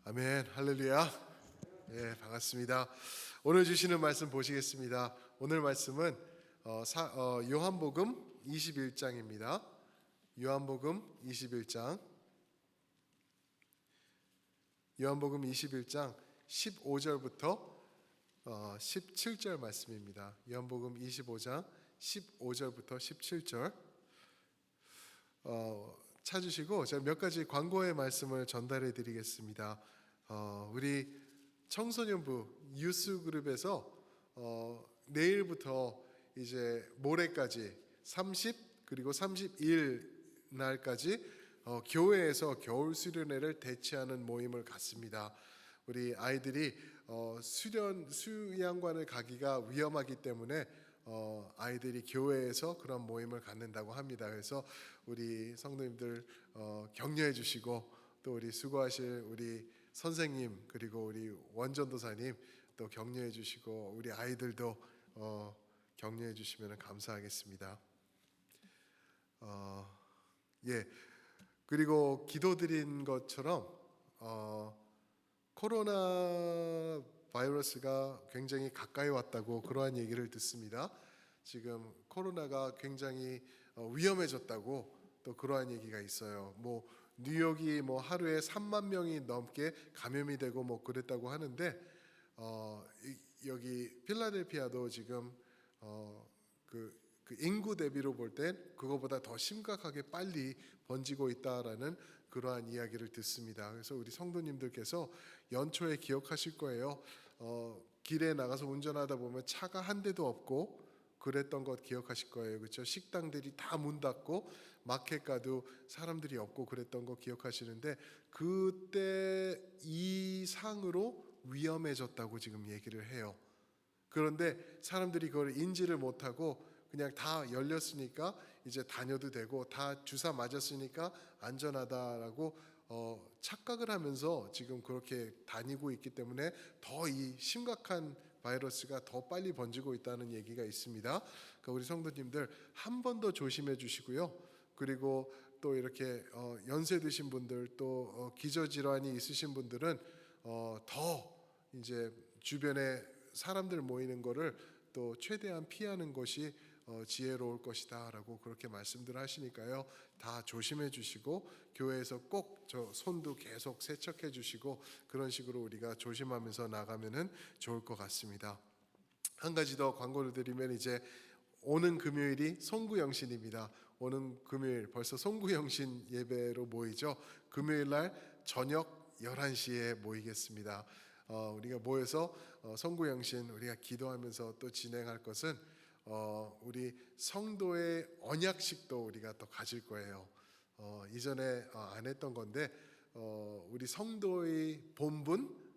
아멘, 할렐루야. 네, 반갑습니다. 오늘 주시는 말씀 보시겠습니다. 오늘 말씀은 요한복음 21장입니다. 요한복음 21장 15절부터 17절 말씀입니다. 요한복음 25장 15절부터 17절 찾으시고 제가 몇 가지 광고의 말씀을 전달해 드리겠습니다. 우리 청소년부 유스그룹에서 내일부터 이제 모레까지 30 그리고 31 날까지 교회에서 겨울 수련회를 대체하는 모임을 갖습니다. 우리 아이들이 수양관을 가기가 위험하기 때문에 아이들이 교회에서 그런 모임을 갖는다고 합니다. 그래서 우리 성도님들 격려해 주시고, 또 우리 수고하실 우리 선생님 그리고 우리 원전도사님 또 격려해 주시고, 우리 아이들도 격려해 주시면 감사하겠습니다. 그리고 기도드린 것처럼 코로나 바이러스가 굉장히 가까이 왔다고 그러한 얘기를 듣습니다. 지금 코로나가 굉장히 위험해졌다고 또 그러한 얘기가 있어요. 뉴욕이 하루에 3만 명이 넘게 감염이 되고 그랬다고 하는데, 여기 필라델피아도 지금 그 인구 대비로 볼 땐 그거보다 더 심각하게 빨리 번지고 있다라는 그러한 이야기를 듣습니다. 그래서 우리 성도님들께서 연초에 기억하실 거예요. 길에 나가서 운전하다 보면 차가 한 대도 없고 그랬던 것 기억하실 거예요. 그렇죠? 식당들이 다 문 닫고 마켓 가도 사람들이 없고 그랬던 거 기억하시는데, 그때 이상으로 위험해졌다고 지금 얘기를 해요. 그런데 사람들이 그걸 인지를 못하고 그냥 다 열렸으니까 이제 다녀도 되고, 다 주사 맞았으니까 안전하다라고 착각을 하면서 지금 그렇게 다니고 있기 때문에 더 이 심각한 바이러스가 더 빨리 번지고 있다는 얘기가 있습니다. 그러니까 우리 성도님들 한 번 더 조심해 주시고요. 그리고 또 이렇게 연세 드신 분들, 또 기저질환이 있으신 분들은 더 이제 주변에 사람들 모이는 거를 또 최대한 피하는 것이 지혜로울 것이다 라고 그렇게 말씀들 하시니까요, 다 조심해 주시고 교회에서 꼭 저 손도 계속 세척해 주시고 그런 식으로 우리가 조심하면서 나가면은 좋을 것 같습니다. 한 가지 더 광고를 드리면, 이제 오는 금요일이 송구영신입니다. 오는 금요일 벌써 송구영신 예배로 모이죠. 금요일 날 저녁 11시에 모이겠습니다. 우리가 모여서 송구영신 우리가 기도하면서 또 진행할 것은 우리 성도의 언약식도 우리가 또 가질 거예요. 이전에 안 했던 건데, 우리 성도의 본분,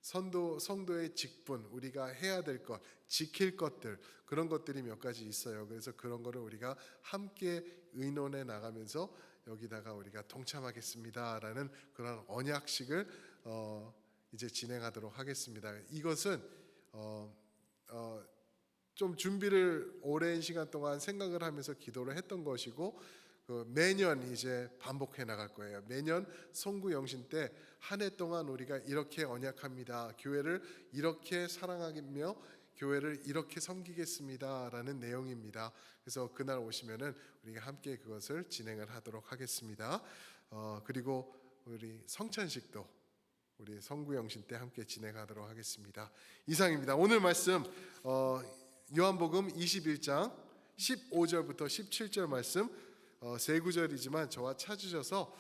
성도의 직분, 우리가 해야 될 것, 지킬 것들, 그런 것들이 몇 가지 있어요. 그래서 그런 거를 우리가 함께 의논해 나가면서 여기다가 우리가 동참하겠습니다라는 그런 언약식을 이제 진행하도록 하겠습니다. 이것은 좀 준비를 오랜 시간 동안 생각을 하면서 기도를 했던 것이고, 매년 이제 반복해 나갈 거예요. 매년 송구영신 때 한 해 동안 우리가 이렇게 언약합니다, 교회를 이렇게 사랑하며 교회를 이렇게 섬기겠습니다라는 내용입니다. 그래서 그날 오시면은 우리가 함께 그것을 진행을 하도록 하겠습니다. 그리고 우리 성찬식도 우리 송구영신 때 함께 진행하도록 하겠습니다. 이상입니다. 오늘 말씀 요한복음 21장 15절부터 17절 말씀, 세 구절이지만 저와 찾으셔서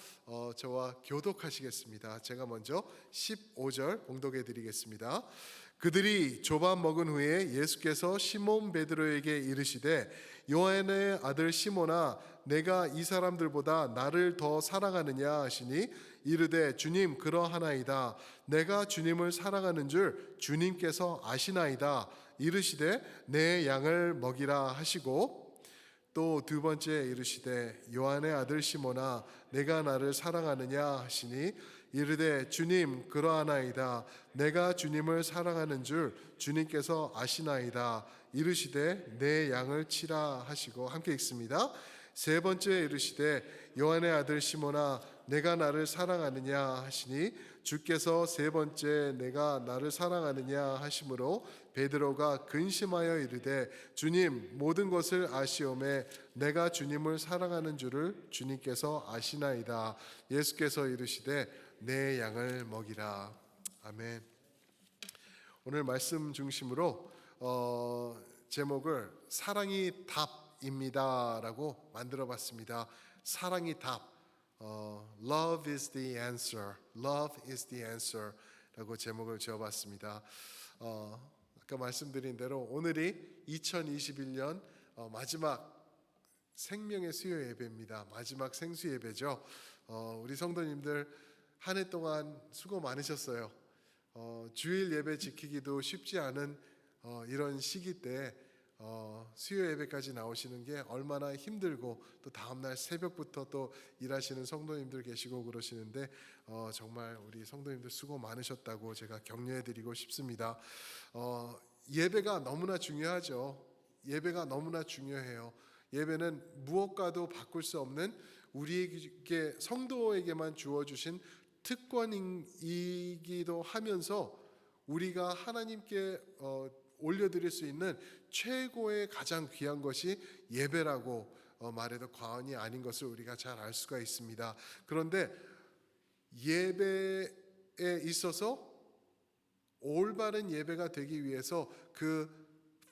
저와 교독하시겠습니다. 제가 먼저 15절 봉독해 드리겠습니다. 그들이 조밥 먹은 후에 예수께서 시몬 베드로에게 이르시되, 요한의 아들 시몬아, 내가 이 사람들보다 나를 더 사랑하느냐 하시니, 이르되 주님 그러하나이다. 내가 주님을 사랑하는 줄 주님께서 아시나이다. 이르시되 내 양을 먹이라 하시고, 또 두 번째 이르시되 요한의 아들 시몬아, 내가 나를 사랑하느냐 하시니, 이르되 주님 그러하나이다. 내가 주님을 사랑하는 줄 주님께서 아시나이다. 이르시되 내 양을 치라 하시고, 함께 읽습니다. 세 번째 이르시되 요한의 아들 시몬아, 내가 나를 사랑하느냐 하시니 주께서 세 번째 내가 나를 사랑하느냐 하심으로 베드로가 근심하여 이르되 주님 모든 것을 아시오매 내가 주님을 사랑하는 줄을 주님께서 아시나이다. 예수께서 이르시되 내 양을 먹이라. 아멘. 오늘 말씀 중심으로 제목을 사랑이 답입니다라고 만들어봤습니다. 사랑이 답. Love is the answer. Love is the answer라고 제목을 지어봤습니다. 아까 말씀드린 대로 오늘이 2021년 마지막 생명의 수요 예배입니다. 마지막 생수 예배죠. 우리 성도님들 한 해 동안 수고 많으셨어요. 주일 예배 지키기도 쉽지 않은 이런 시기 때 수요 예배까지 나오시는 게 얼마나 힘들고 또 다음날 새벽부터 또 일하시는 성도님들 계시고 그러시는데 정말 우리 성도님들 수고 많으셨다고 제가 격려해드리고 싶습니다. 예배가 너무나 중요하죠. 예배가 너무나 중요해요. 예배는 무엇과도 바꿀 수 없는 우리에게 성도에게만 주어주신 특권이기도 하면서 우리가 하나님께 올려드릴 수 있는 최고의 가장 귀한 것이 예배라고 말해도 과언이 아닌 것을 우리가 잘 알 수가 있습니다. 그런데 예배에 있어서 올바른 예배가 되기 위해서 그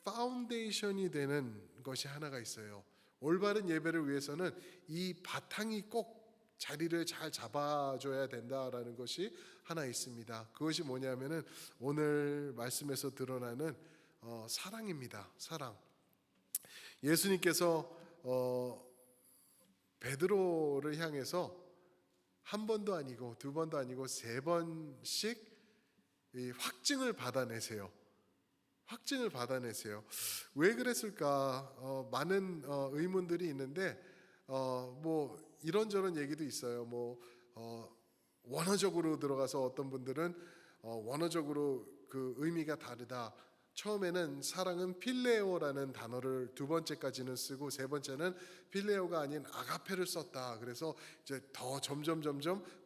파운데이션이 되는 것이 하나가 있어요. 올바른 예배를 위해서는 이 바탕이 꼭 자리를 잘 잡아줘야 된다라는 것이 하나 있습니다. 그것이 뭐냐면은 오늘 말씀에서 드러나는 사랑입니다. 사랑. 예수님께서 베드로를 향해서 한 번도 아니고 두 번도 아니고 세 번씩 확증을 받아내세요. 확증을 받아내세요. 왜 그랬을까? 많은 의문들이 있는데 뭐 이런저런 얘기도 있어요. 원어적으로 들어가서 어떤 분들은 원어적으로 그 의미가 다르다. 처음에는 사랑은 필레오라는 단어를 두 번째까지는 쓰고 세 번째는 필레오가 아닌 아가페를 썼다. 그래서 이제 더 점점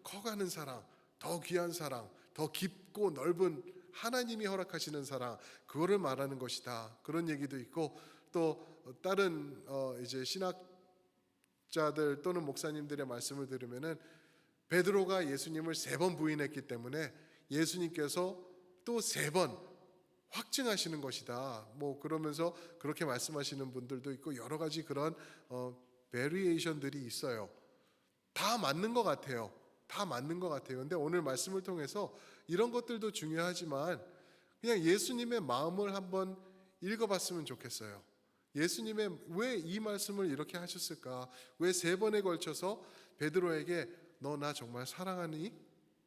커가는 사랑, 더 귀한 사랑, 더 깊고 넓은 하나님이 허락하시는 사랑, 그거를 말하는 것이다. 그런 얘기도 있고 또 다른 이제 신학자들 또는 목사님들의 말씀을 들으면은 베드로가 예수님을 세 번 부인했기 때문에 예수님께서 또 세 번 확증하시는 것이다. 뭐 그러면서 그렇게 말씀하시는 분들도 있고 여러 가지 그런 베리에이션들이 있어요. 다 맞는 것 같아요. 다 맞는 것 같아요. 근데 오늘 말씀을 통해서 이런 것들도 중요하지만 그냥 예수님의 마음을 한번 읽어봤으면 좋겠어요. 예수님의 왜 이 말씀을 이렇게 하셨을까? 왜 세 번에 걸쳐서 베드로에게 너 나 정말 사랑하니?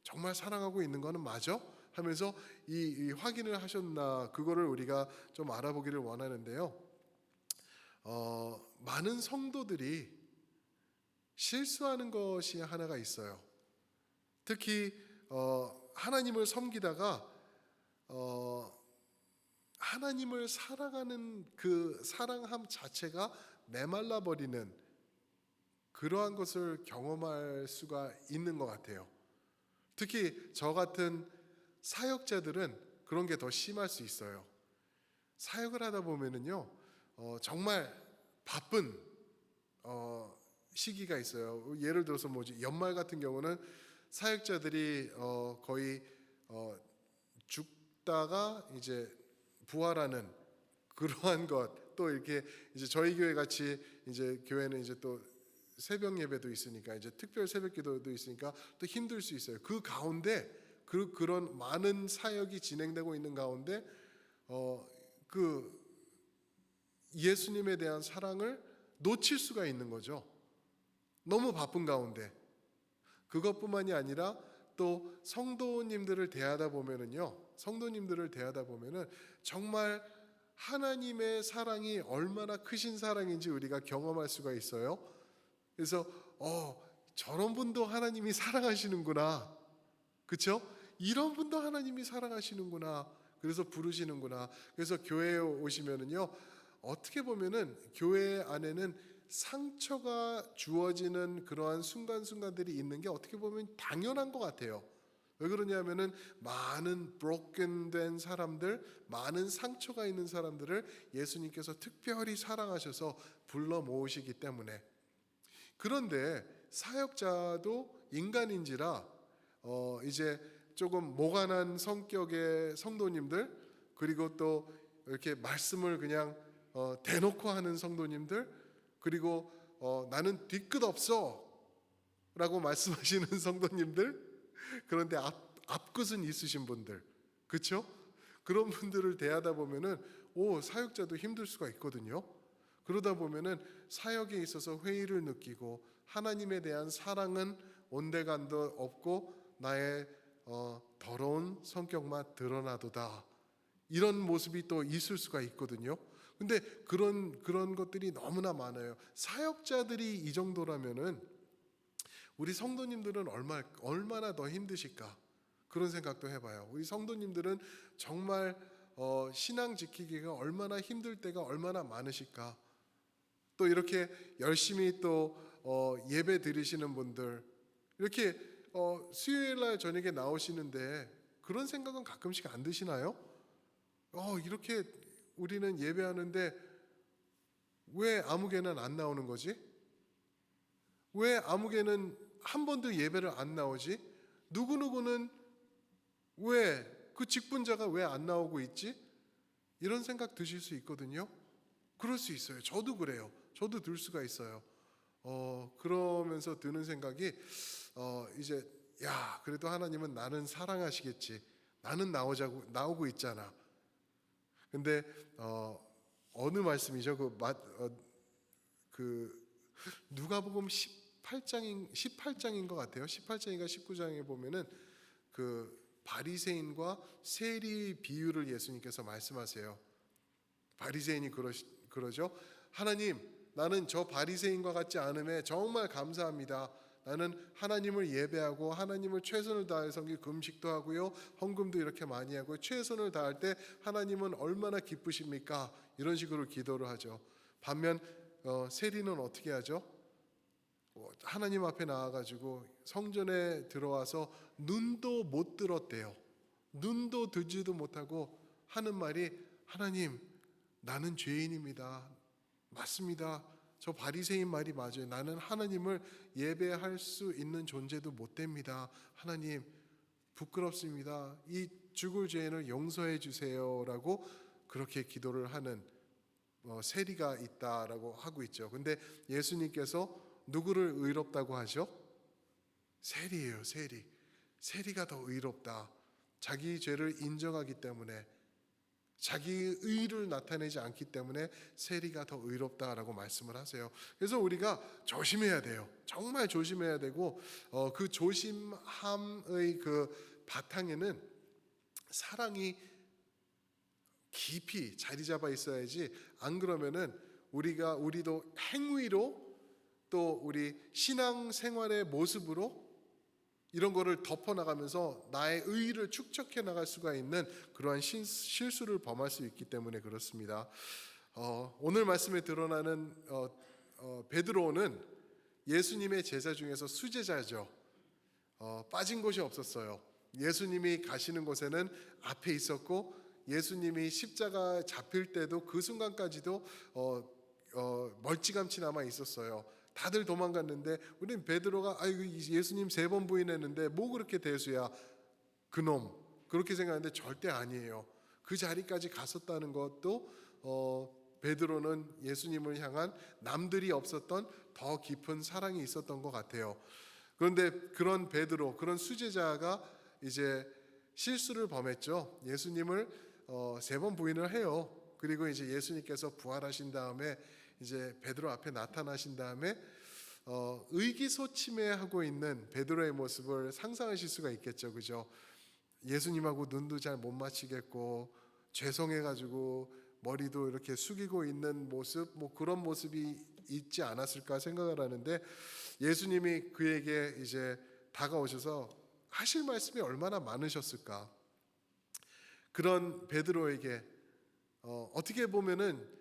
정말 사랑하고 있는 거는 맞아? 하면서 이 확인을 하셨나, 그거를 우리가 좀 알아보기를 원하는데요. 많은 성도들이 실수하는 것이 하나가 있어요. 특히 하나님을 섬기다가 하나님을 사랑하는 그 사랑함 자체가 메말라 버리는 그러한 것을 경험할 수가 있는 것 같아요. 특히 저 같은 사역자들은 그런 게 더 심할 수 있어요. 사역을 하다 보면은요, 정말 바쁜 시기가 있어요. 예를 들어서 연말 같은 경우는 사역자들이 거의 죽다가 이제 부활하는 그러한 것, 또 이렇게 이제 저희 교회 같이 이제 교회는 이제 또 새벽 예배도 있으니까 이제 특별 새벽 기도도 있으니까 또 힘들 수 있어요. 그 가운데 그런 많은 사역이 진행되고 있는 가운데 그 예수님에 대한 사랑을 놓칠 수가 있는 거죠. 너무 바쁜 가운데. 그것뿐만이 아니라 또 성도님들을 대하다 보면은요. 성도님들을 대하다 보면은 정말 하나님의 사랑이 얼마나 크신 사랑인지 우리가 경험할 수가 있어요. 그래서 저런 분도 하나님이 사랑하시는구나. 그렇죠? 이런 분도 하나님이 사랑하시는구나. 그래서 부르시는구나. 그래서 교회에 오시면은요. 어떻게 보면은 교회 안에는 상처가 주어지는 그러한 순간순간들이 있는 게 어떻게 보면 당연한 것 같아요. 왜 그러냐면은 많은 broken된 사람들, 많은 상처가 있는 사람들을 예수님께서 특별히 사랑하셔서 불러 모으시기 때문에. 그런데 사역자도 인간인지라 이제 조금 모간한 성격의 성도님들, 그리고 또 이렇게 말씀을 그냥 대놓고 하는 성도님들, 그리고 나는 뒤끝 없어 라고 말씀하시는 성도님들, 그런데 앞끝은 있으신 분들, 그렇죠? 그런 분들을 대하다 보면은 사역자도 힘들 수가 있거든요. 그러다 보면은 사역에 있어서 회의를 느끼고 하나님에 대한 사랑은 온데간도 없고 나의 더러운 성격만 드러나도다, 이런 모습이 또 있을 수가 있거든요. 근데 그런 것들이 너무나 많아요. 사역자들이 이 정도라면은 우리 성도님들은 얼마나 더 힘드실까? 그런 생각도 해봐요. 우리 성도님들은 정말 신앙 지키기가 얼마나 힘들 때가 얼마나 많으실까? 또 이렇게 열심히 또 예배 드리시는 분들, 이렇게 수요일날 저녁에 나오시는데 그런 생각은 가끔씩 안 드시나요? 이렇게 우리는 예배하는데 왜 아무개는 안 나오는 거지? 왜 아무개는 한 번도 예배를 안 나오지? 누구누구는 왜 그 직분자가 왜 안 나오고 있지? 이런 생각 드실 수 있거든요. 그럴 수 있어요. 저도 그래요. 저도 들 수가 있어요. 그러면서 드는 생각이 이제 그래도 하나님은 나는 사랑하시겠지. 나는 나오고 있잖아. 근데 어느 말씀이죠? 그 누가복음 18장인 것 같아요. 18장인가 19장에 보면은 그 바리새인과 세리 비유를 예수님께서 말씀하세요. 바리새인이 그러죠. 하나님, 나는 저 바리새인과 같지 않음에 정말 감사합니다. 나는 하나님을 예배하고 하나님을 최선을 다해 섬기, 금식도 하고요, 헌금도 이렇게 많이 하고 최선을 다할 때 하나님은 얼마나 기쁘십니까? 이런 식으로 기도를 하죠. 반면 세리는 어떻게 하죠? 하나님 앞에 나와가지고 성전에 들어와서 눈도 못 들었대요. 눈도 듣지도 못하고 하는 말이, 하나님, 나는 죄인입니다. 맞습니다. 저 바리새인 말이 맞아요. 나는 하나님을 예배할 수 있는 존재도 못 됩니다. 하나님, 부끄럽습니다. 이 죽을 죄인을 용서해 주세요라고 그렇게 기도를 하는 세리가 있다라고 하고 있죠. 근데 예수님께서 누구를 의롭다고 하죠? 세리예요, 세리. 세리가 더 의롭다. 자기 죄를 인정하기 때문에, 자기 의를 나타내지 않기 때문에 세리가 더 의롭다라고 말씀을 하세요. 그래서 우리가 조심해야 돼요. 정말 조심해야 되고, 그 조심함의 그 바탕에는 사랑이 깊이 자리 잡아 있어야지, 안 그러면은 우리도 행위로, 또 우리 신앙 생활의 모습으로 이런 거를 덮어나가면서 나의 의의를 축적해 나갈 수가 있는 그러한 실수를 범할 수 있기 때문에 그렇습니다. 오늘 말씀에 드러나는 베드로는 예수님의 제자 중에서 수제자죠. 빠진 곳이 없었어요. 예수님이 가시는 곳에는 앞에 있었고, 예수님이 십자가 잡힐 때도 그 순간까지도 멀찌감치 남아 있었어요. 다들 도망갔는데 우리는 베드로가 예수님 3번 부인했는데 뭐 그렇게 대수야 그놈, 그렇게 생각하는데 절대 아니에요. 그 자리까지 갔었다는 것도 베드로는 예수님을 향한 남들이 없었던 더 깊은 사랑이 있었던 것 같아요. 그런데 그런 베드로, 그런 수제자가 이제 실수를 범했죠. 예수님을 3번 부인을 해요. 그리고 이제 예수님께서 부활하신 다음에 이제 베드로 앞에 나타나신 다음에 의기소침해하고 있는 베드로의 모습을 상상하실 수가 있겠죠, 그죠? 예수님하고 눈도 잘 못 맞추겠고 죄송해가지고 머리도 이렇게 숙이고 있는 모습, 뭐 그런 모습이 있지 않았을까 생각을 하는데, 예수님이 그에게 이제 다가오셔서 하실 말씀이 얼마나 많으셨을까? 그런 베드로에게 어떻게 보면은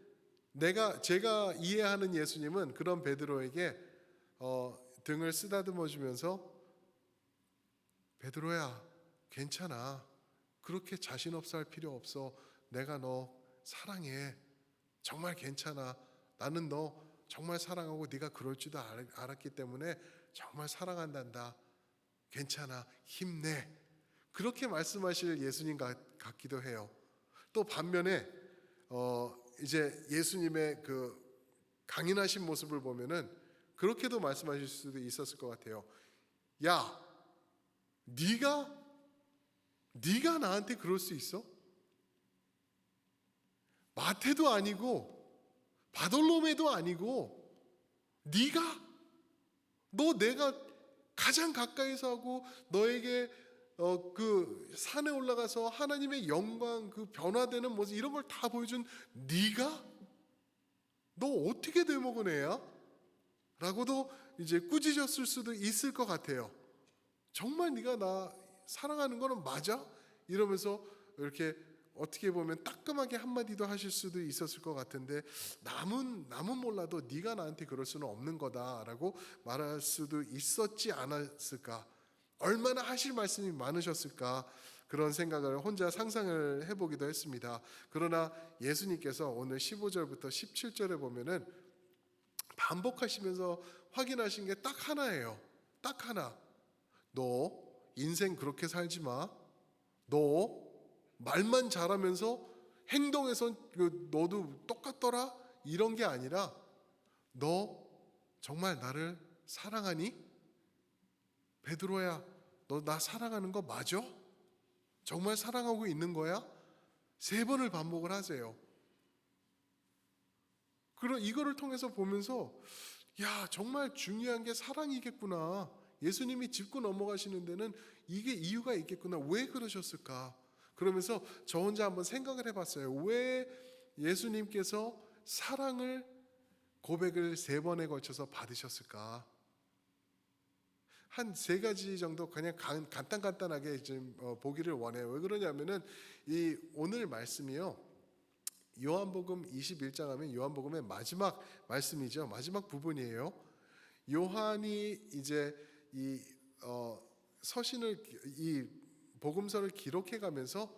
제가 이해하는 예수님은 그런 베드로에게 등을 쓰다듬어 주면서 베드로야, 괜찮아. 그렇게 자신 없어 할 필요 없어. 내가 너 사랑해. 정말 괜찮아. 나는 너 정말 사랑하고 네가 그럴 줄도 알았기 때문에 정말 사랑한단다. 괜찮아. 힘내. 그렇게 말씀하실 예수님 같기도 해요. 또 반면에 이제 예수님의 그 강인하신 모습을 보면은 그렇게도 말씀하실 수도 있었을 것 같아요. 야, 네가 나한테 그럴 수 있어? 마태도 아니고 바돌로메도 아니고 내가 가장 가까이서 하고 너에게 그 산에 올라가서 하나님의 영광 그 변화되는 모습 이런 걸 다 보여준 너 어떻게 되먹은 애야? 라고도 이제 꾸짖었을 수도 있을 것 같아요. 정말 네가 나 사랑하는 거는 맞아? 이러면서 이렇게 어떻게 보면 따끔하게 한마디도 하실 수도 있었을 것 같은데 남은 몰라도 네가 나한테 그럴 수는 없는 거다라고 말할 수도 있었지 않았을까? 얼마나 하실 말씀이 많으셨을까? 그런 생각을 혼자 상상을 해보기도 했습니다. 그러나 예수님께서 오늘 15절부터 17절에 보면은 반복하시면서 확인하신 게 딱 하나예요. 딱 하나. 너 인생 그렇게 살지 마. 너 말만 잘하면서 행동에선 너도 똑같더라? 이런 게 아니라 너 정말 나를 사랑하니? 베드로야, 너 나 사랑하는 거 맞아? 정말 사랑하고 있는 거야? 3번을 반복을 하세요. 그럼 이거를 통해서 보면서 야, 정말 중요한 게 사랑이겠구나. 예수님이 짚고 넘어가시는 데는 이게 이유가 있겠구나. 왜 그러셨을까? 그러면서 저 혼자 한번 생각을 해봤어요. 왜 예수님께서 사랑을 고백을 3번에 걸쳐서 받으셨을까? 한 3가지 정도 그냥 간단하게 좀 보기를 원해요. 왜 그러냐면은 이 오늘 말씀이요. 요한복음 21장 하면 요한복음의 마지막 말씀이죠. 마지막 부분이에요. 요한이 이제 이 서신을 이 복음서를 기록해 가면서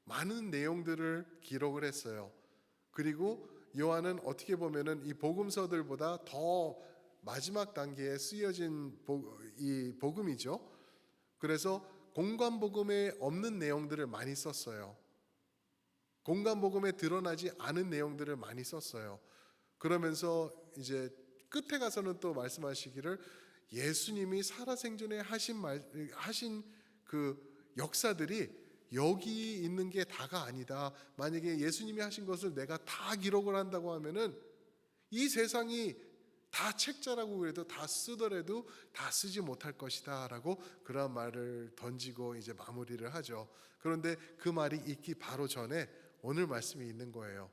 많은 내용들을 기록을 했어요. 그리고 요한은 어떻게 보면은 이 복음서들보다 더 마지막 단계에 쓰여진 이 복음이죠. 그래서 공관복음에 없는 내용들을 많이 썼어요. 공관복음에 드러나지 않은 내용들을 많이 썼어요. 그러면서 이제 끝에 가서는 또 말씀하시기를 예수님이 살아생전에 하신 그 역사들이 여기 있는 게 다가 아니다. 만약에 예수님이 하신 것을 내가 다 기록을 한다고 하면은 이 세상이 다 책자라고 그래도 다 쓰더라도 다 쓰지 못할 것이다라고 그런 말을 던지고 이제 마무리를 하죠. 그런데 그 말이 있기 바로 전에 오늘 말씀이 있는 거예요.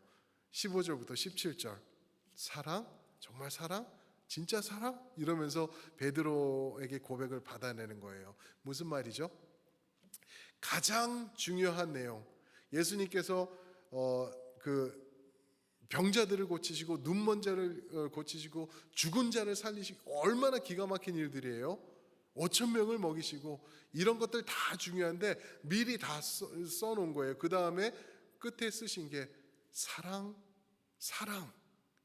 15절부터 17절. 사랑? 정말 사랑? 진짜 사랑? 이러면서 베드로에게 고백을 받아내는 거예요. 무슨 말이죠? 가장 중요한 내용. 예수님께서 그 병자들을 고치시고 눈먼 자를 고치시고 죽은 자를 살리시고 얼마나 기가 막힌 일들이에요. 5천 명을 먹이시고 이런 것들 다 중요한데 미리 다 써놓은 거예요. 그 다음에 끝에 쓰신 게 사랑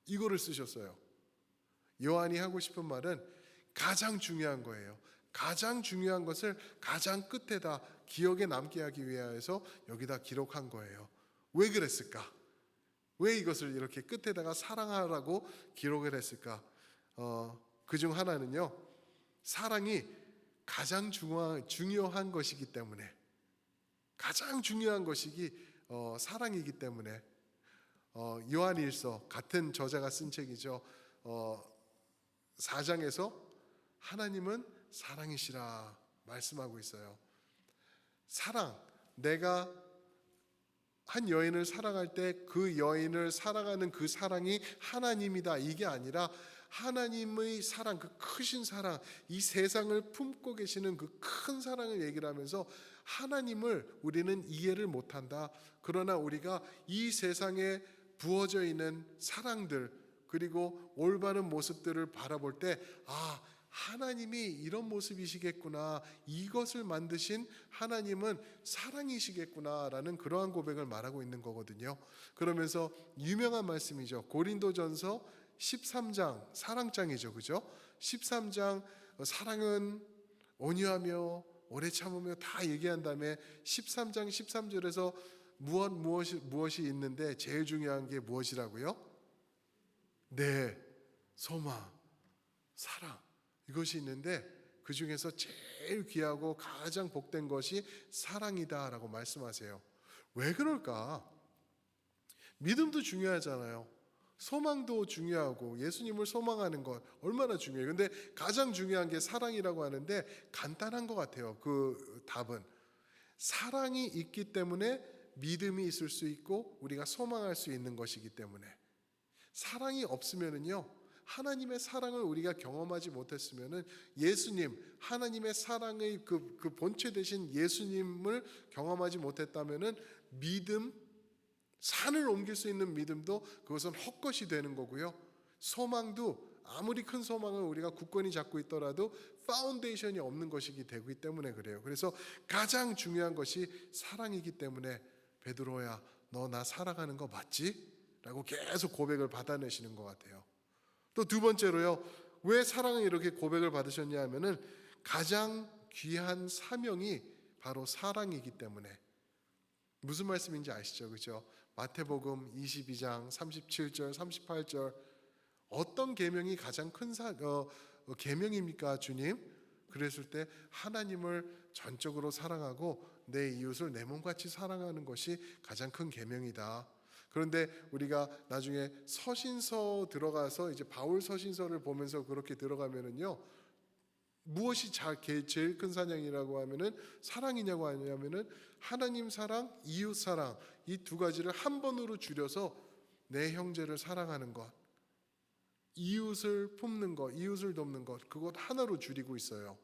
이거를 쓰셨어요. 요한이 하고 싶은 말은 가장 중요한 거예요. 가장 중요한 것을 가장 끝에다 기억에 남게 하기 위해서 여기다 기록한 거예요. 왜 그랬을까? 왜 이것을 이렇게 끝에다가 사랑하라고 기록을 했을까? 그중 하나는요. 사랑이 가장 중요한 것이기 때문에 가장 중요한 것이 사랑이기 때문에 요한일서 같은 저자가 쓴 책이죠. 4장에서 하나님은 사랑이시라 말씀하고 있어요. 사랑, 내가 한 여인을 사랑할 때 그 여인을 사랑하는 그 사랑이 하나님이다 이게 아니라 하나님의 사랑, 그 크신 사랑, 이 세상을 품고 계시는 그 큰 사랑을 얘기를 하면서 하나님을 우리는 이해를 못한다. 그러나 우리가 이 세상에 부어져 있는 사랑들, 그리고 올바른 모습들을 바라볼 때 하나님이 이런 모습이시겠구나, 이것을 만드신 하나님은 사랑이시겠구나라는 그러한 고백을 말하고 있는 거거든요. 그러면서 유명한 말씀이죠. 고린도전서 13장, 사랑장이죠, 그죠? 13장 사랑은 온유하며 오래 참으며 다 얘기한 다음에 13장 13절에서 무엇이 있는데 제일 중요한 게 무엇이라고요? 네, 소망, 사랑, 이것이 있는데 그 중에서 제일 귀하고 가장 복된 것이 사랑이다라고 말씀하세요. 왜 그럴까? 믿음도 중요하잖아요. 소망도 중요하고 예수님을 소망하는 것 얼마나 중요해요. 근데 가장 중요한 게 사랑이라고 하는데 간단한 것 같아요. 그 답은 사랑이 있기 때문에 믿음이 있을 수 있고 우리가 소망할 수 있는 것이기 때문에, 사랑이 없으면은요, 하나님의 사랑을 우리가 경험하지 못했으면은 예수님, 하나님의 사랑의 그 본체 되신 예수님을 경험하지 못했다면은 믿음, 산을 옮길 수 있는 믿음도 그것은 헛것이 되는 거고요. 소망도 아무리 큰 소망을 우리가 굳건히 잡고 있더라도 파운데이션이 없는 것이기 되기 때문에 그래요. 그래서 가장 중요한 것이 사랑이기 때문에 베드로야, 너 나 사랑하는 거 맞지? 라고 계속 고백을 받아내시는 것 같아요. 또 두 번째로요, 왜 사랑을 이렇게 고백을 받으셨냐 하면은 가장 귀한 사명이 바로 사랑이기 때문에. 무슨 말씀인지 아시죠? 그렇죠? 마태복음 22장 37절 38절 어떤 계명이 가장 큰 계명입니까 주님? 그랬을 때 하나님을 전적으로 사랑하고 내 이웃을 내 몸같이 사랑하는 것이 가장 큰 계명이다. 그런데 우리가 나중에 서신서 들어가서 이제 바울 서신서를 보면서 그렇게 들어가면은요, 무엇이 제일 큰 사랑이라고 하면은 사랑이냐고 하냐면은 하나님 사랑, 이웃 사랑, 이 두 가지를 한 번으로 줄여서 내 형제를 사랑하는 것, 이웃을 품는 것, 이웃을 돕는 것, 그것 하나로 줄이고 있어요.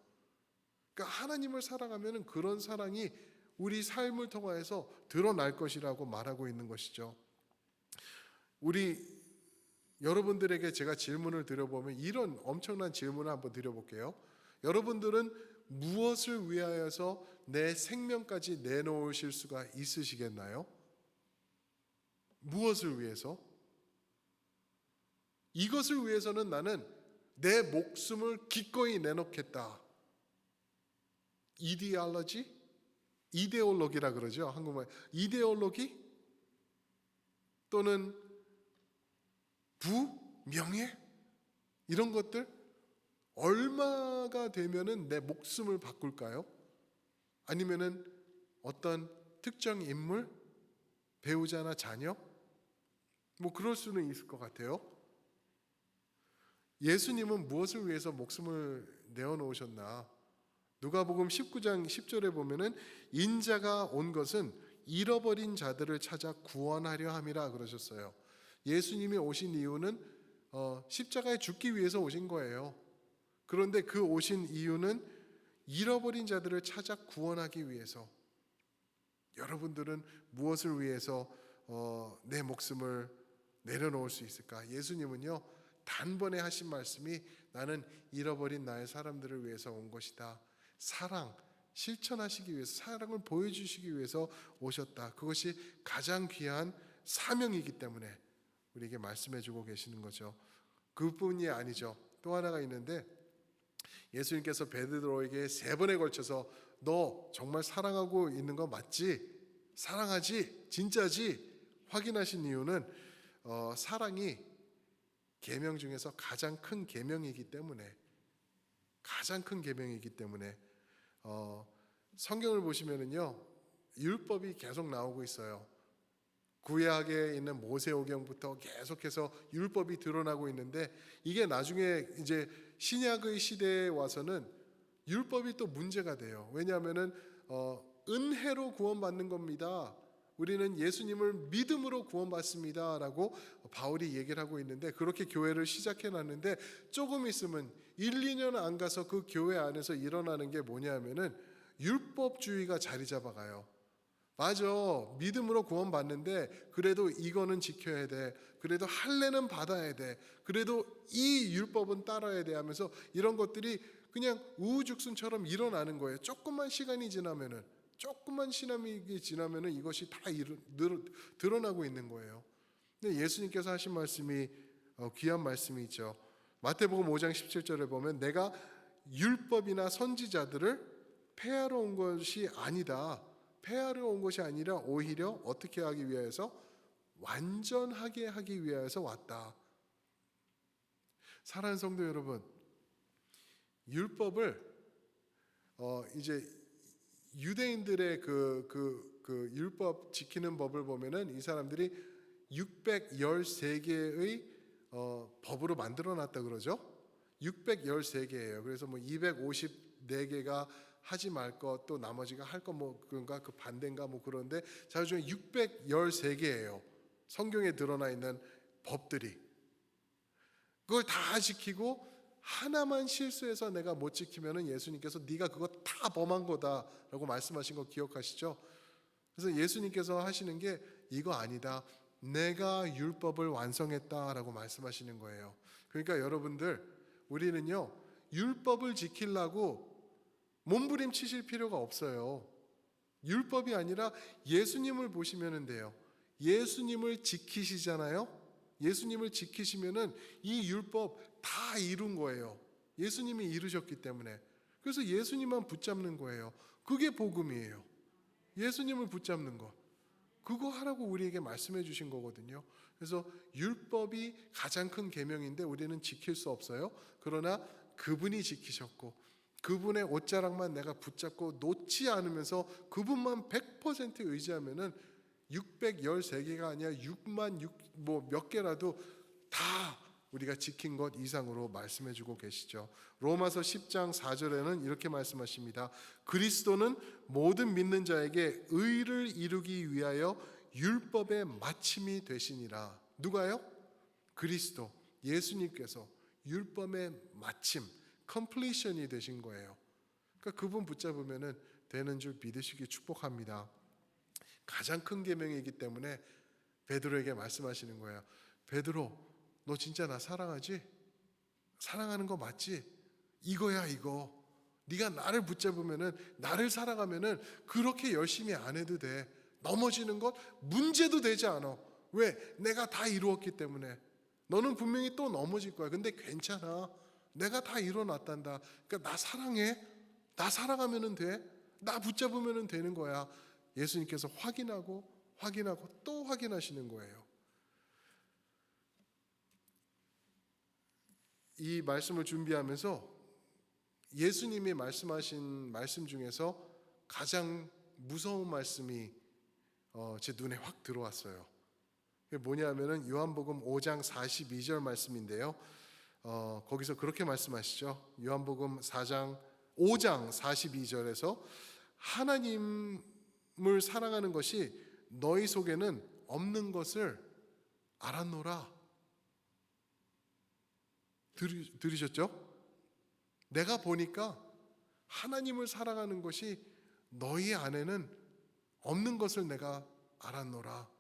그러니까 하나님을 사랑하면은 그런 사랑이 우리 삶을 통해서 드러날 것이라고 말하고 있는 것이죠. 우리 여러분들에게 제가 질문을 드려보면 이런 엄청난 질문을 한번 드려볼게요. 여러분들은 무엇을 위하여서 내 생명까지 내놓으실 수가 있으시겠나요? 무엇을 위해서? 이것을 위해서는 나는 내 목숨을 기꺼이 내놓겠다. 이데올로기라 그러죠, 한국말. 이데올로기 또는 명예 이런 것들 얼마가 되면은 내 목숨을 바꿀까요? 아니면은 어떤 특정 인물, 배우자나 자녀, 뭐 그럴 수는 있을 것 같아요. 예수님은 무엇을 위해서 목숨을 내어놓으셨나? 누가복음 19장 10절에 보면은 인자가 온 것은 잃어버린 자들을 찾아 구원하려 함이라 그러셨어요. 예수님이 오신 이유는 십자가에 죽기 위해서 오신 거예요. 그런데 그 오신 이유는 잃어버린 자들을 찾아 구원하기 위해서. 여러분들은 무엇을 위해서 내 목숨을 내려놓을 수 있을까? 예수님은요, 단번에 하신 말씀이 나는 잃어버린 나의 사람들을 위해서 온 것이다. 사랑, 실천하시기 위해서, 사랑을 보여주시기 위해서 오셨다. 그것이 가장 귀한 사명이기 때문에 우리에게 말씀해주고 계시는 거죠. 그뿐이 아니죠. 또 하나가 있는데 예수님께서 베드로에게 3번에 걸쳐서 너 정말 사랑하고 있는 거 맞지? 사랑하지? 진짜지? 확인하신 이유는 사랑이 계명 중에서 가장 큰 계명이기 때문에, 가장 큰 계명이기 때문에 성경을 보시면은요, 율법이 계속 나오고 있어요. 구약에 있는 모세오경부터 계속해서 율법이 드러나고 있는데 이게 나중에 이제 신약의 시대에 와서는 율법이 또 문제가 돼요. 왜냐하면은 은혜로 구원받는 겁니다. 우리는 예수님을 믿음으로 구원받습니다라고 바울이 얘기를 하고 있는데, 그렇게 교회를 시작해 놨는데 조금 있으면 1, 2년 안 가서 그 교회 안에서 일어나는 게 뭐냐면은 율법주의가 자리 잡아가요. 맞아. 믿음으로 구원받는데 그래도 이거는 지켜야 돼. 그래도 할례는 받아야 돼. 그래도 이 율법은 따라야 돼 하면서 이런 것들이 그냥 우후죽순처럼 일어나는 거예요. 조금만 시간이 지나면은 이것이 다 드러나고 있는 거예요. 근데 예수님께서 하신 말씀이 귀한 말씀이 있죠. 마태복음 5장 17절에 보면 내가 율법이나 선지자들을 폐하러 온 것이 아니다. 폐하러 온 것이 아니라 오히려 어떻게 하기 위해서 완전하게 하기 위해서 왔다. 사랑하는 성도 여러분, 율법을 이제 유대인들의 그 율법 지키는 법을 보면은 이 사람들이 613개의 법으로 만들어 놨다 그러죠. 613개예요. 그래서 뭐 254개가 하지 말 것, 또 나머지가 할 것 뭐 그런가 그 반대인가 뭐 그런데 자주 613개예요. 성경에 드러나 있는 법들이. 그걸 다 지키고 하나만 실수해서 내가 못 지키면은 예수님께서 네가 그거 다 범한 거다라고 말씀하신 거 기억하시죠? 그래서 예수님께서 하시는 게 이거 아니다. 내가 율법을 완성했다라고 말씀하시는 거예요. 그러니까 여러분들 우리는요 율법을 지키려고 몸부림치실 필요가 없어요. 율법이 아니라 예수님을 보시면 돼요. 예수님을 지키시잖아요. 예수님을 지키시면은 이 율법 다 이룬 거예요. 예수님이 이루셨기 때문에. 그래서 예수님만 붙잡는 거예요. 그게 복음이에요. 예수님을 붙잡는 거. 그거 하라고 우리에게 말씀해 주신 거거든요. 그래서 율법이 가장 큰 계명인데 우리는 지킬 수 없어요. 그러나 그분이 지키셨고 그분의 옷자락만 내가 붙잡고 놓지 않으면서 그분만 100% 의지하면은 613개가 아니라 6만 6 뭐 몇 개라도 다 우리가 지킨 것 이상으로 말씀해 주고 계시죠. 로마서 10장 4절에는 이렇게 말씀하십니다. 그리스도는 모든 믿는 자에게 의를 이루기 위하여 율법의 마침이 되시니라. 누가요? 그리스도 예수님께서 율법의 마침 completion이 되신 거예요. 그러니까 그분 붙잡으면은 되는 줄 믿으시기 축복합니다. 가장 큰 계명이기 때문에 베드로에게 말씀하시는 거예요. 베드로, 너 진짜 나 사랑하지? 사랑하는 거 맞지? 이거야 이거. 네가 나를 붙잡으면은 나를 사랑하면은 그렇게 열심히 안 해도 돼. 넘어지는 것 문제도 되지 않아. 왜? 내가 다 이루었기 때문에. 너는 분명히 또 넘어질 거야. 근데 괜찮아. 내가 다 이뤄놨단다. 그러니까 나 사랑해. 나 사랑하면은 돼. 나 붙잡으면은 되는 거야. 예수님께서 확인하고 또 확인하시는 거예요. 이 말씀을 준비하면서 예수님이 말씀하신 말씀 중에서 가장 무서운 말씀이 제 눈에 확 들어왔어요. 그게 뭐냐면은 요한복음 5장 42절 말씀인데요. 거기서 그렇게 말씀하시죠. 요한복음 5장 42절에서 하나님을 사랑하는 것이 너희 속에는 없는 것을 알았노라. 들으셨죠? 내가 보니까 하나님을 사랑하는 것이 너희 안에는 없는 것을 내가 알았노라.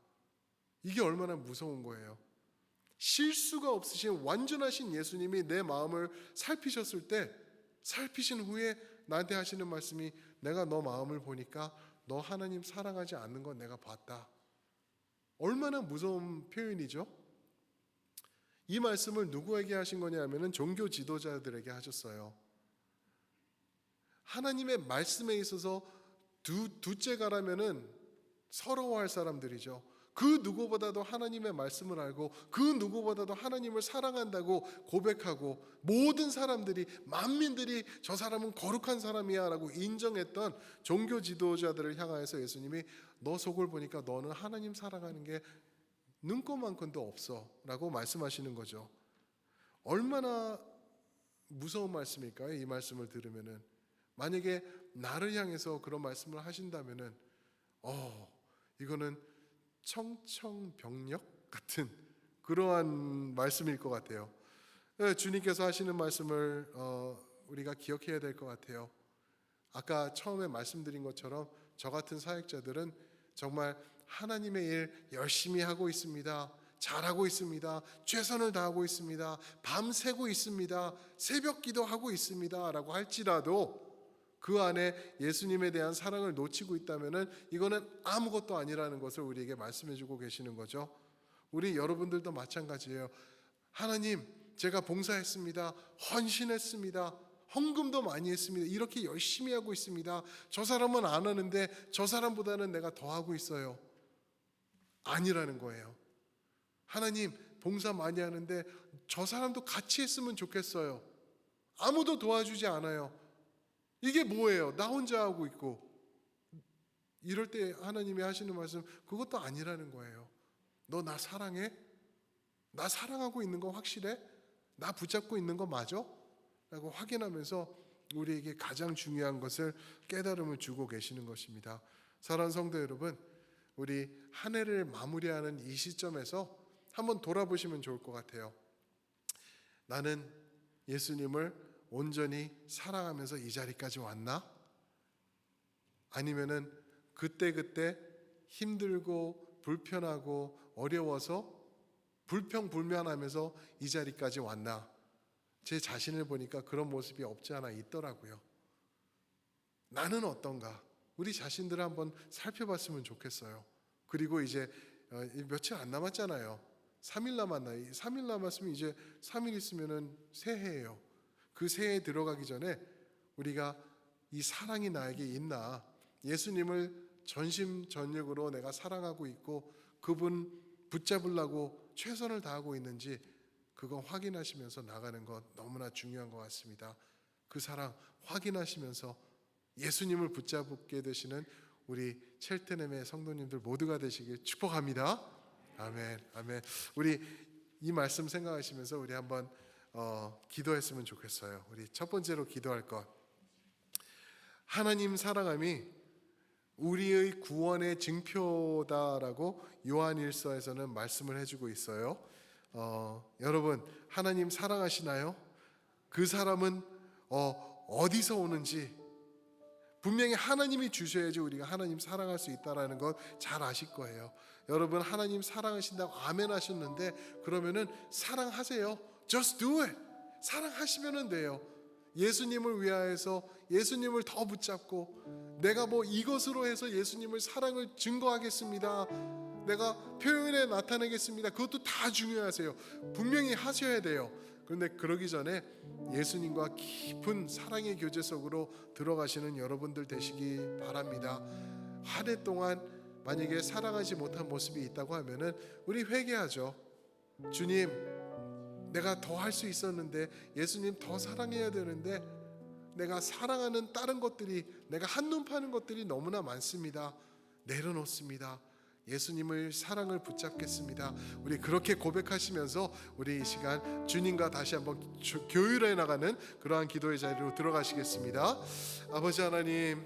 이게 얼마나 무서운 거예요. 실수가 없으신 완전하신 예수님이 내 마음을 살피셨을 때 살피신 후에 나한테 하시는 말씀이 내가 너 마음을 보니까 너 하나님 사랑하지 않는 건 내가 봤다. 얼마나 무서운 표현이죠? 이 말씀을 누구에게 하신 거냐 하면은 종교 지도자들에게 하셨어요. 하나님의 말씀에 있어서 둘째가라면은 서러워할 사람들이죠. 그 누구보다도 하나님의 말씀을 알고 그 누구보다도 하나님을 사랑한다고 고백하고 모든 사람들이 만민들이 저 사람은 거룩한 사람이야 라고 인정했던 종교 지도자들을 향하여서 예수님이 너 속을 보니까 너는 하나님 사랑하는 게 눈꼽만큼도 없어 라고 말씀하시는 거죠. 얼마나 무서운 말씀일까요? 이 말씀을 들으면은 만약에 나를 향해서 그런 말씀을 하신다면은 이거는 청청병력 같은 그러한 말씀일 것 같아요. 주님께서 하시는 말씀을 우리가 기억해야 될 것 같아요. 아까 처음에 말씀드린 것처럼 저 같은 사역자들은 정말 하나님의 일 열심히 하고 있습니다. 잘하고 있습니다. 최선을 다하고 있습니다. 밤새고 있습니다. 새벽 기도하고 있습니다. 라고 할지라도 그 안에 예수님에 대한 사랑을 놓치고 있다면은 이거는 아무것도 아니라는 것을 우리에게 말씀해 주고 계시는 거죠. 우리 여러분들도 마찬가지예요. 하나님, 제가 봉사했습니다. 헌신했습니다. 헌금도 많이 했습니다. 이렇게 열심히 하고 있습니다. 저 사람은 안 하는데 저 사람보다는 내가 더 하고 있어요. 아니라는 거예요. 하나님, 봉사 많이 하는데 저 사람도 같이 했으면 좋겠어요. 아무도 도와주지 않아요. 이게 뭐예요? 나 혼자 하고 있고. 이럴 때 하나님이 하시는 말씀, 그것도 아니라는 거예요. 너 나 사랑해? 나 사랑하고 있는 거 확실해? 나 붙잡고 있는 거 맞아? 라고 확인하면서 우리에게 가장 중요한 것을 깨달음을 주고 계시는 것입니다. 사랑하는 성도 여러분, 우리 한 해를 마무리하는 이 시점에서 한번 돌아보시면 좋을 것 같아요. 나는 예수님을 온전히 사랑하면서 이 자리까지 왔나? 아니면은 그때그때 힘들고 불편하고 어려워서 불평불만하면서 이 자리까지 왔나? 제 자신을 보니까 그런 모습이 없지 않아 있더라고요. 나는 어떤가? 우리 자신들을 한번 살펴봤으면 좋겠어요. 그리고 이제 며칠 안 남았잖아요. 3일 남았나요? 3일 남았으면 이제 3일 있으면은 새해예요. 그 새해에 들어가기 전에 우리가 이 사랑이 나에게 있나? 예수님을 전심전력으로 내가 사랑하고 있고 그분 붙잡으려고 최선을 다하고 있는지 그거 확인하시면서 나가는 것 너무나 중요한 것 같습니다. 그 사랑 확인하시면서 예수님을 붙잡게 되시는 우리 첼트넴의 성도님들 모두가 되시길 축복합니다. 아멘, 아멘. 우리 이 말씀 생각하시면서 우리 한번 기도했으면 좋겠어요. 우리 첫 번째로 기도할 것, 하나님 사랑함이 우리의 구원의 증표다라고 요한일서에서는 말씀을 해주고 있어요. 여러분, 하나님 사랑하시나요? 그 사람은 어디서 오는지 분명히 하나님이 주셔야지 우리가 하나님 사랑할 수 있다라는 것 잘 아실 거예요. 여러분, 하나님 사랑하신다고 아멘 하셨는데 그러면은 사랑하세요. Just do it. 사랑하시면 돼요. 예수님을 위하여서 예수님을 더 붙잡고 내가 뭐 이것으로 해서 예수님을 사랑을 증거하겠습니다. 내가 표현에 나타내겠습니다. 그것도 다 중요하세요. 분명히 하셔야 돼요. 그런데 그러기 전에 예수님과 깊은 사랑의 교제 속으로 들어가시는 여러분들 되시기 바랍니다. 한 해 동안 만약에 사랑하지 못한 모습이 있다고 하면은 우리 회개하죠. 주님, 내가 더 할 수 있었는데, 예수님 더 사랑해야 되는데 내가 사랑하는 다른 것들이, 내가 한눈 파는 것들이 너무나 많습니다. 내려놓습니다. 예수님을 사랑을 붙잡겠습니다. 우리 그렇게 고백하시면서 우리 이 시간 주님과 다시 한번 교율해 나가는 그러한 기도의 자리로 들어가시겠습니다. 아버지 하나님,